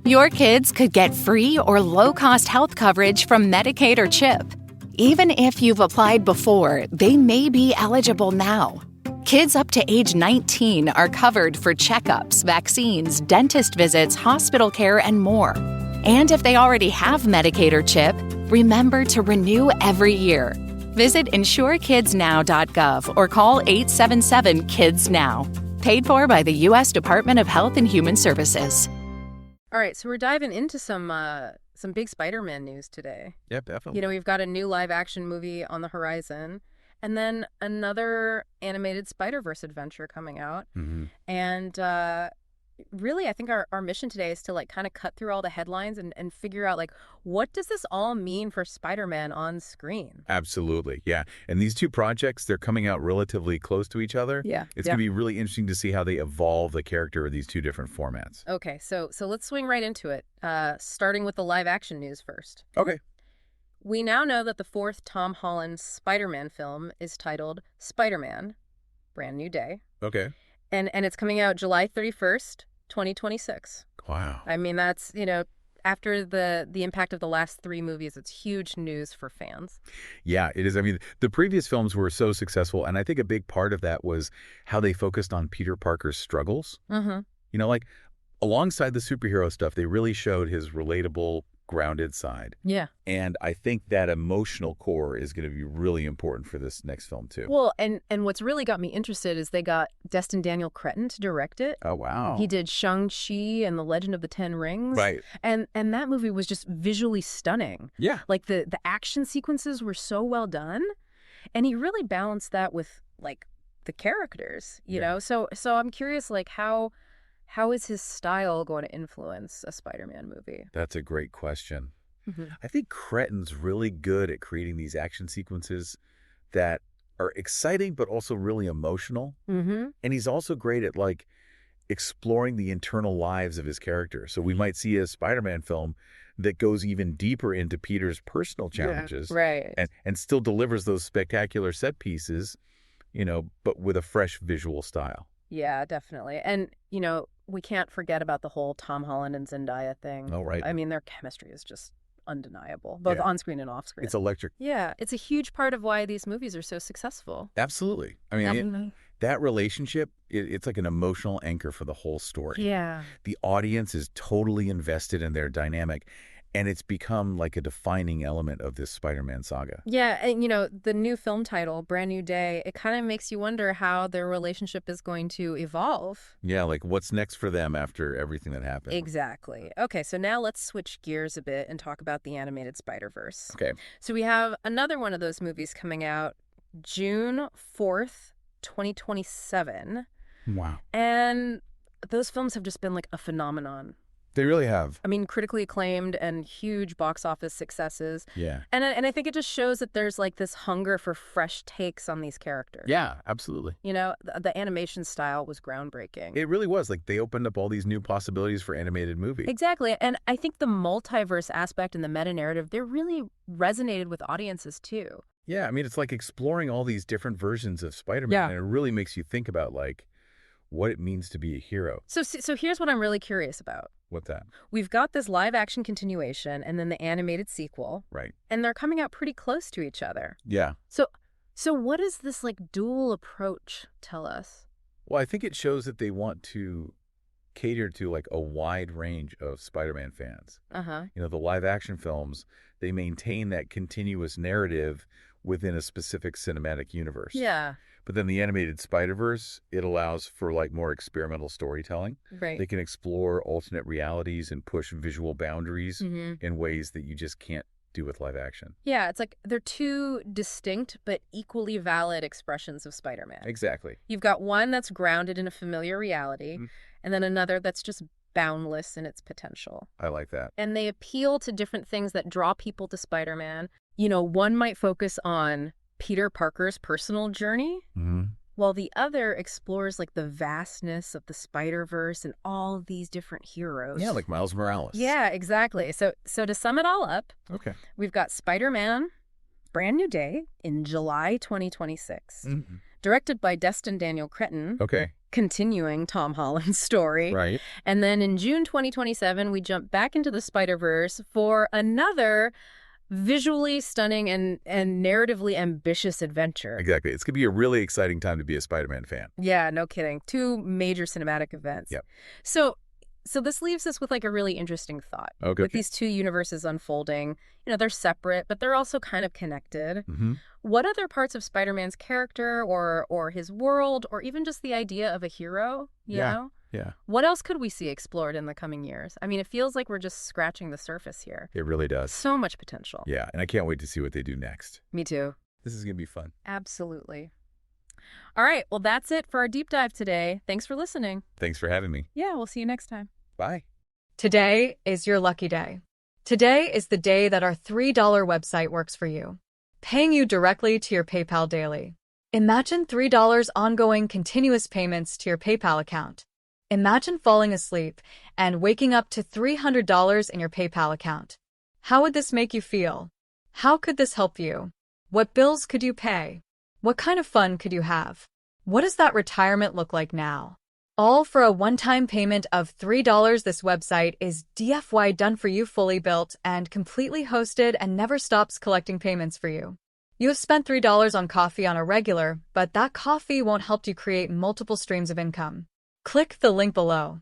Your kids could get free or low-cost health coverage from Medicaid or CHIP. Even if you've applied before, they may be eligible now. Kids up to age 19 are covered for checkups, vaccines, dentist visits, hospital care, and more. And if they already have Medicaid or CHIP, remember to renew every year. Visit insurekidsnow.gov or call 877-KIDS-NOW. Paid for by the U.S. Department of Health and Human Services. All right, so we're diving into some big Spider-Man news today. Yep, definitely. You know, we've got a new live-action movie on the horizon, and then another animated Spider-Verse adventure coming out. Mm-hmm. And really, I think our mission today is to like kind of cut through all the headlines and figure out like, what does this all mean for Spider-Man on screen? Absolutely, yeah. And these two projects, they're coming out relatively close to each other. Yeah. It's going to be really interesting to see how they evolve the character of these two different formats. Okay, so let's swing right into it, starting with the live-action news first. Okay. We now know that the fourth Tom Holland Spider-Man film is titled Spider-Man, Brand New Day. Okay. And it's coming out July 31st, 2026. Wow. I mean, that's, you know, after the impact of the last three movies, it's huge news for fans. Yeah, it is. I mean, the previous films were so successful, and I think a big part of that was how they focused on Peter Parker's struggles. Mm-hmm. You know, like, alongside the superhero stuff, they really showed his relatable, grounded side. Yeah. And I think that emotional core is going to be really important for this next film, too. Well, and what's really got me interested is they got Destin Daniel Cretton to direct it. Oh, wow. He did Shang-Chi and the Legend of the Ten Rings. Right. And that movie was just visually stunning. Yeah. Like the action sequences were so well done. And he really balanced that with like the characters, you know? So I'm curious, like how is his style going to influence a Spider-Man movie? That's a great question. Mm-hmm. I think Cretton's really good at creating these action sequences that are exciting but also really emotional. Mm-hmm. And he's also great at, like, exploring the internal lives of his character. So we might see a Spider-Man film that goes even deeper into Peter's personal challenges. Yeah, right. And still delivers those spectacular set pieces, you know, but with a fresh visual style. Yeah, definitely. And, you know, we can't forget about the whole Tom Holland and Zendaya thing. Oh, right. I mean, their chemistry is just undeniable, both on screen and off screen. It's electric. Yeah, it's a huge part of why these movies are so successful. Absolutely. I mean, that relationship, it's like an emotional anchor for the whole story. Yeah. The audience is totally invested in their dynamic, and it's become like a defining element of this Spider-Man saga. Yeah, and you know, the new film title, Brand New Day, it kind of makes you wonder how their relationship is going to evolve. Yeah, like what's next for them after everything that happened. Exactly. Okay, so now let's switch gears a bit and talk about the animated Spider-Verse. Okay. So we have another one of those movies coming out June 4th, 2027. Wow. And those films have just been like a phenomenon. They really have. I mean, critically acclaimed and huge box office successes. Yeah. And I think it just shows that there's like this hunger for fresh takes on these characters. Yeah, absolutely. You know, the animation style was groundbreaking. It really was. Like, they opened up all these new possibilities for animated movies. Exactly. And I think the multiverse aspect and the meta-narrative, they really resonated with audiences too. Yeah, I mean, it's like exploring all these different versions of Spider-Man. Yeah. And it really makes you think about, like, what it means to be a hero. So here's what I'm really curious about. What's that? We've got this live-action continuation and then the animated sequel. Right. And they're coming out pretty close to each other. Yeah. So what does this, like, dual approach tell us? Well, I think it shows that they want to cater to, like, a wide range of Spider-Man fans. Uh-huh. You know, the live-action films, they maintain that continuous narrative within a specific cinematic universe. Yeah. But then the animated Spider-Verse, it allows for, like, more experimental storytelling. Right. They can explore alternate realities and push visual boundaries in ways that you just can't do with live action. Yeah, it's like they're two distinct but equally valid expressions of Spider-Man. Exactly. You've got one that's grounded in a familiar reality, and then another that's just boundless in its potential. I like that. And they appeal to different things that draw people to Spider-Man. You know, one might focus on Peter Parker's personal journey, while the other explores like the vastness of the Spider-Verse and all of these different heroes. Yeah, like Miles Morales. Yeah, exactly. So to sum it all up, Okay. we've got Spider-Man, Brand New Day in July 2026, directed by Destin Daniel Cretton. Okay. continuing Tom Holland's story. Right. And then in June 2027, we jump back into the Spider-Verse for another visually stunning and narratively ambitious adventure. Exactly. It's going to be a really exciting time to be a Spider-Man fan. Yeah, no kidding. 2 major cinematic events. Yep. So this leaves us with like a really interesting thought. Okay. With these 2 universes unfolding, they're separate, but they're also kind of connected. Mm-hmm. What other parts of Spider-Man's character or his world or even just the idea of a hero, you know? Yeah. What else could we see explored in the coming years? I mean, it feels like we're just scratching the surface here. It really does. So much potential. Yeah, and I can't wait to see what they do next. Me too. This is going to be fun. Absolutely. All right, well, that's it for our deep dive today. Thanks for listening. Thanks for having me. Yeah, we'll see you next time. Bye. Today is your lucky day. Today is the day that our $3 website works for you, paying you directly to your PayPal daily. Imagine $3 ongoing continuous payments to your PayPal account. Imagine falling asleep and waking up to $300 in your PayPal account. How would this make you feel? How could this help you? What bills could you pay? What kind of fun could you have? What does that retirement look like now? All for a one-time payment of $3. This website is DFY done for you, fully built and completely hosted, and never stops collecting payments for you. You have spent $3 on coffee on a regular, but that coffee won't help you create multiple streams of income. Click the link below.